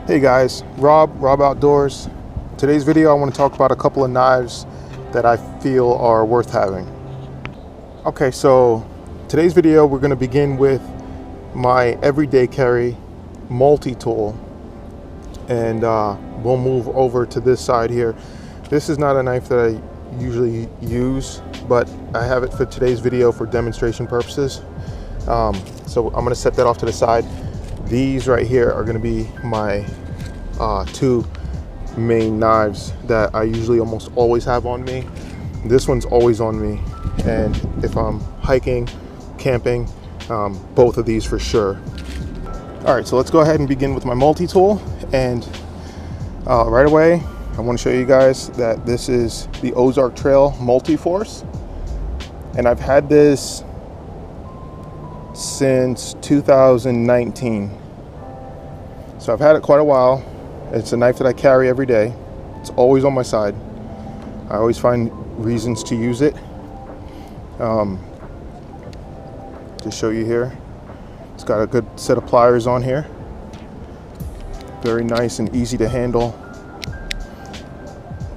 Hey guys, Rob Outdoors. Today's video I want to talk about a couple of knives that I feel are worth having. Okay, so today's video we're going to begin with my everyday carry multi-tool, and we'll move over to this side here. This is not a knife that I usually use, but I have it for today's video for demonstration purposes. So I'm going to set that off to the side. These right here are going to be my two main knives that I usually almost always have on me. This one's always on me, and if I'm hiking, camping, both of these for sure. All right, so let's go ahead and begin with my multi-tool. And right away, I want to show you guys that this is the Ozark Trail Multi-Force, and I've had this since 2019. So I've had it quite a while. It's a knife that I carry every day. It's always on my side. I always find reasons to use it. To show you here, it's got a good set of pliers on here. Very nice and easy to handle.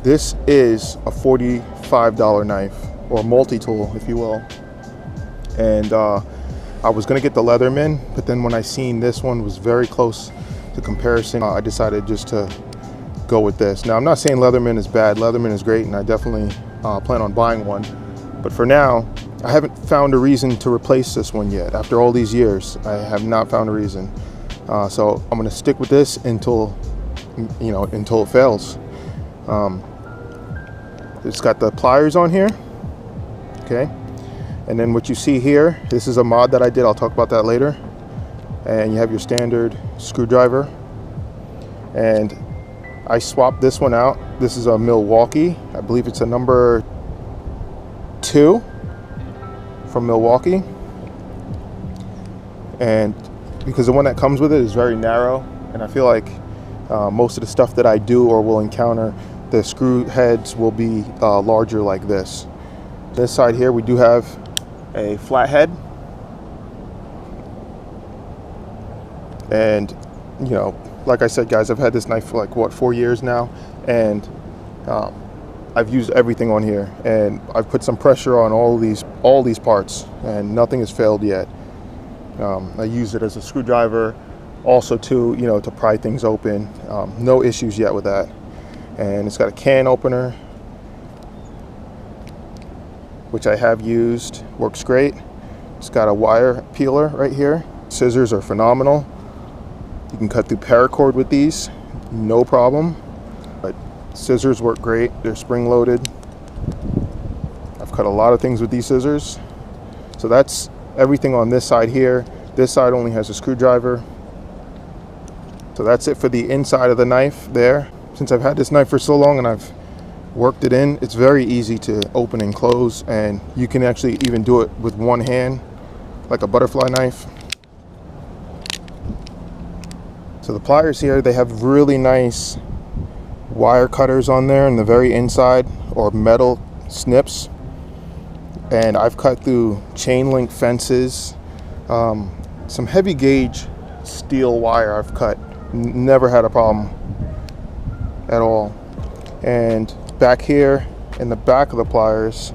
This is a $45 knife, or multi-tool if you will. And I was gonna get the Leatherman, but then when I seen this one was very close to comparison, I decided just to go with this. Now, I'm not saying Leatherman is bad. Leatherman is great, and I definitely plan on buying one. But for now, I haven't found a reason to replace this one yet. After all these years, I have not found a reason. So I'm gonna stick with this until, until it fails. It's got the pliers on here, okay? And then what you see here, this is a mod that I did. I'll talk about that later. And you have your standard screwdriver. And I swapped this one out. This is a Milwaukee. I believe it's a number 2 from Milwaukee. And because the one that comes with it is very narrow, and I feel like most of the stuff that I do or will encounter, the screw heads will be larger like this. This side here, we do have a flathead, and like I said, guys, I've had this knife for like what, 4 years now, and I've used everything on here, and I've put some pressure on all these parts, and nothing has failed yet. I use it as a screwdriver, also to to pry things open. No issues yet with that. And it's got a can opener, which I have used, works great. It's got a wire peeler right here. Scissors are phenomenal. You can cut through paracord with these, no problem. But scissors work great, they're spring loaded. I've cut a lot of things with these scissors. So that's everything on this side here. This side only has a screwdriver. So that's it for the inside of the knife there. Since I've had this knife for so long and I've worked it in, it's very easy to open and close, and you can actually even do it with one hand, like a butterfly knife. So the pliers here, they have really nice wire cutters on there in the very inside, or metal snips. And I've cut through chain link fences, some heavy gauge steel wire I've cut, never had a problem at all. And back here in the back of the pliers,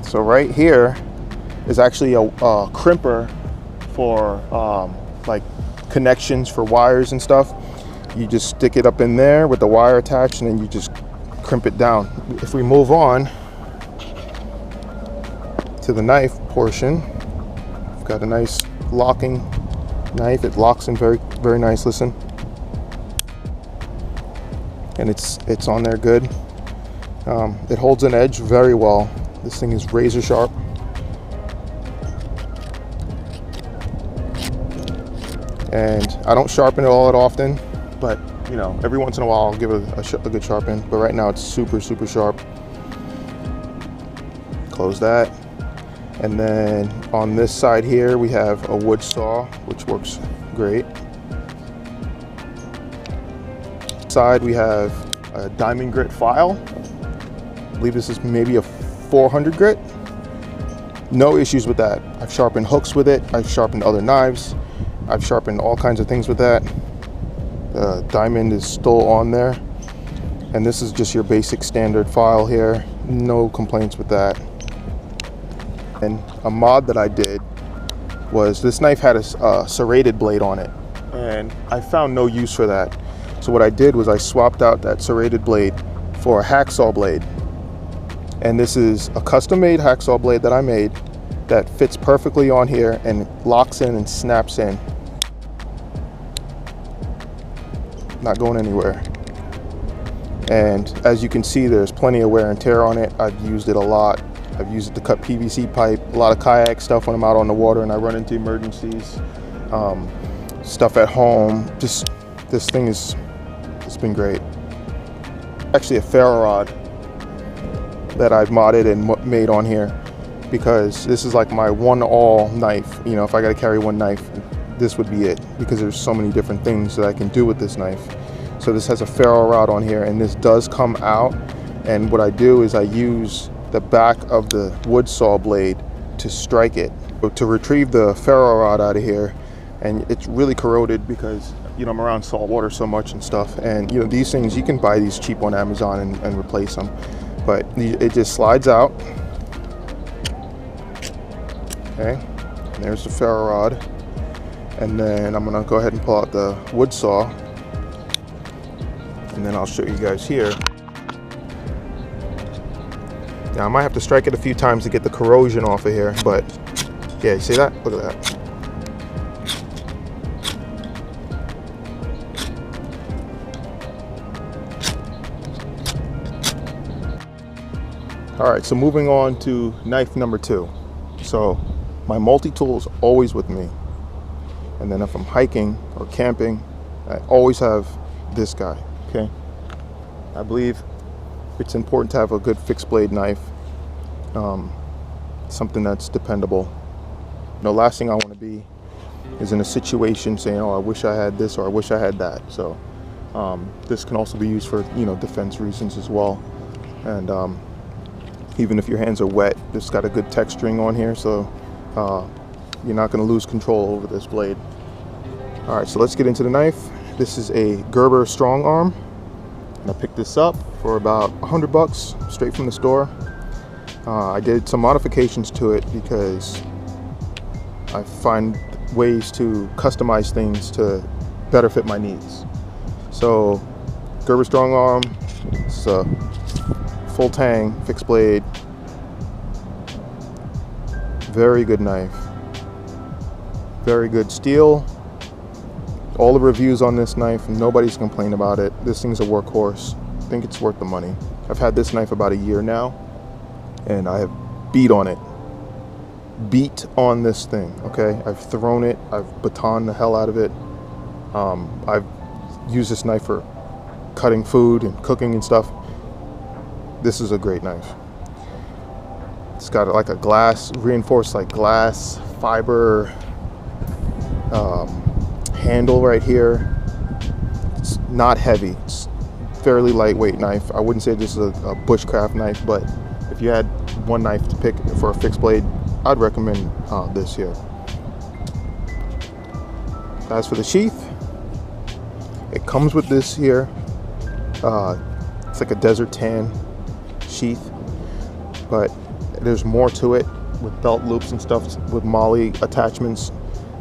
so right here is actually a crimper for like connections for wires and stuff. You just stick it up in there with the wire attached, and then you just crimp it down. If we move on to the knife portion, I've got a nice locking knife. It locks in very, very nice. Listen. And it's on there good. It holds an edge very well. This thing is razor sharp. And I don't sharpen it all that often, but every once in a while I'll give it a good sharpen. But right now it's super, super sharp. Close that. And then on this side here we have a wood saw, which works great. Side we have a diamond grit file. I believe this is maybe a 400 grit. No issues with that. I've sharpened hooks with it. I've sharpened other knives. I've sharpened all kinds of things with that. The diamond is still on there. And this is just your basic standard file here. No complaints with that. And a mod that I did was this knife had a serrated blade on it. And I found no use for that. So what I did was I swapped out that serrated blade for a hacksaw blade. And this is a custom-made hacksaw blade that I made that fits perfectly on here and locks in and snaps in. Not going anywhere. And as you can see, there's plenty of wear and tear on it. I've used it a lot. I've used it to cut PVC pipe, a lot of kayak stuff when I'm out on the water and I run into emergencies. Stuff at home. Just, this thing it's been great. Actually a ferro rod that I've modded and made on here, because this is like my one-all knife. You know, if I gotta carry one knife, this would be it, because there's so many different things that I can do with this knife. So this has a ferro rod on here, and this does come out, and what I do is I use the back of the wood saw blade to strike it, to retrieve the ferro rod out of here. And it's really corroded because, you know, I'm around salt water so much and stuff, and you know, these things, you can buy these cheap on Amazon and replace them, but it just slides out. Okay, and there's the ferro rod, and then I'm gonna go ahead and pull out the wood saw, and then I'll show you guys here. Now I might have to strike it a few times to get the corrosion off of here, but yeah, you see that? Look at that. All right, so moving on to knife number 2. So my multi-tool is always with me. And then if I'm hiking or camping, I always have this guy, okay? I believe it's important to have a good fixed blade knife, something that's dependable. The last thing I want to be is in a situation saying, oh, I wish I had this or I wish I had that. So this can also be used for, you know, defense reasons as well. And even if your hands are wet, it's got a good texturing on here, so you're not going to lose control over this blade. All right, so let's get into the knife. This is a Gerber strong arm, and I picked this up for about $100 straight from the store. I did some modifications to it because I find ways to customize things to better fit my needs. So Gerber strong arm, it's a full tang fixed blade, very good knife, very good steel. All the reviews on this knife, nobody's complained about it. This thing's a workhorse. I think it's worth the money. I've had this knife about a year now, and I have beat on this thing, okay? I've thrown it, I've batoned the hell out of it. I've used this knife for cutting food and cooking and stuff. This is a great knife. It's got like a glass, reinforced like glass fiber handle right here. It's not heavy. It's fairly lightweight knife. I wouldn't say this is a bushcraft knife, but if you had one knife to pick for a fixed blade, I'd recommend this here. As for the sheath, it comes with this here. It's like a desert tan sheath, but there's more to it with belt loops and stuff, with molly attachments.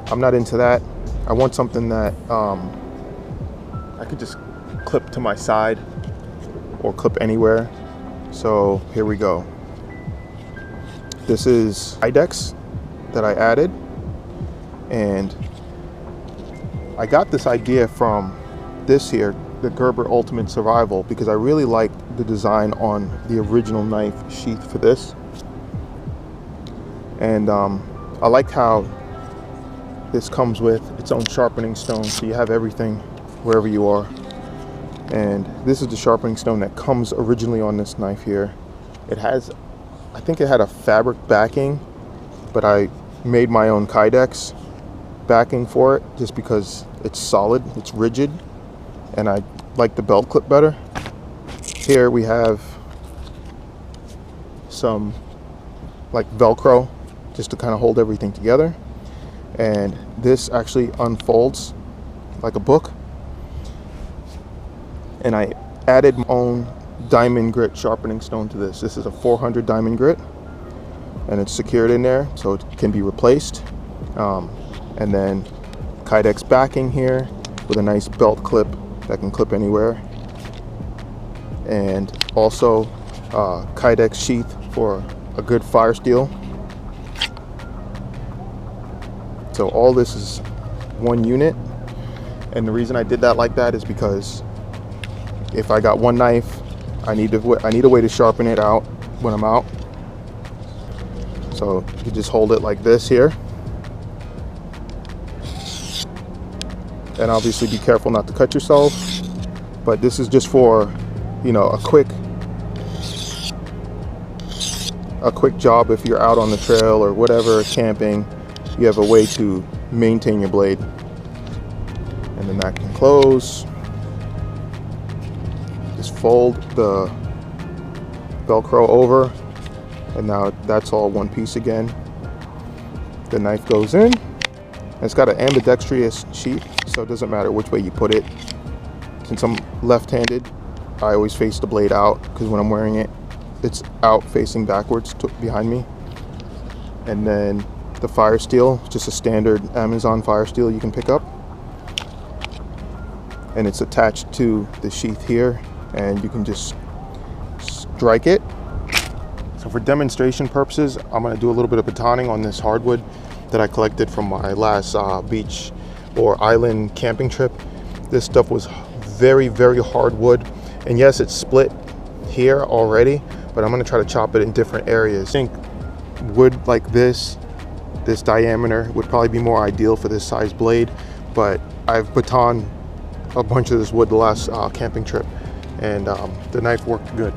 I'm not into that. I want something that I could just clip to my side or clip anywhere. So here we go. This is Kydex that I added, and I got this idea from this here, the Gerber Ultimate Survival, because I really like the design on the original knife sheath for this. And I like how this comes with its own sharpening stone, so you have everything wherever you are. And this is the sharpening stone that comes originally on this knife here. It has, I think it had a fabric backing, but I made my own Kydex backing for it just because it's solid, it's rigid, and I like the belt clip better. Here we have some like Velcro just to kind of hold everything together. And this actually unfolds like a book. and I added my own diamond grit sharpening stone to this. This is a 400 diamond grit, and it's secured in there so it can be replaced. And then Kydex backing here with a nice belt clip that can clip anywhere, and also Kydex sheath for a good fire steel. So all this is one unit, and the reason I did that like that is because if I got one knife, I need a way to sharpen it out when I'm out. So you just hold it like this here, and obviously be careful not to cut yourself. But this is just for, you know, a quick job if you're out on the trail or whatever, camping. You have a way to maintain your blade. And then that can close. Just fold the Velcro over, and now that's all one piece again. The knife goes in. It's got an ambidextrous sheath, so it doesn't matter which way you put it. Since I'm left-handed, I always face the blade out, because when I'm wearing it, it's out facing backwards behind me. And then the fire steel, just a standard Amazon fire steel you can pick up, and it's attached to the sheath here, and you can just strike it. So for demonstration purposes, I'm going to do a little bit of batoning on this hardwood that I collected from my last beach or island camping trip. This stuff was very, very hard wood, and yes, it's split here already, but I'm going to try to chop it in different areas. I think wood like this diameter would probably be more ideal for this size blade, but I've batoned a bunch of this wood the last camping trip, and the knife worked good.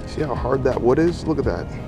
See how hard that wood is? Look at that.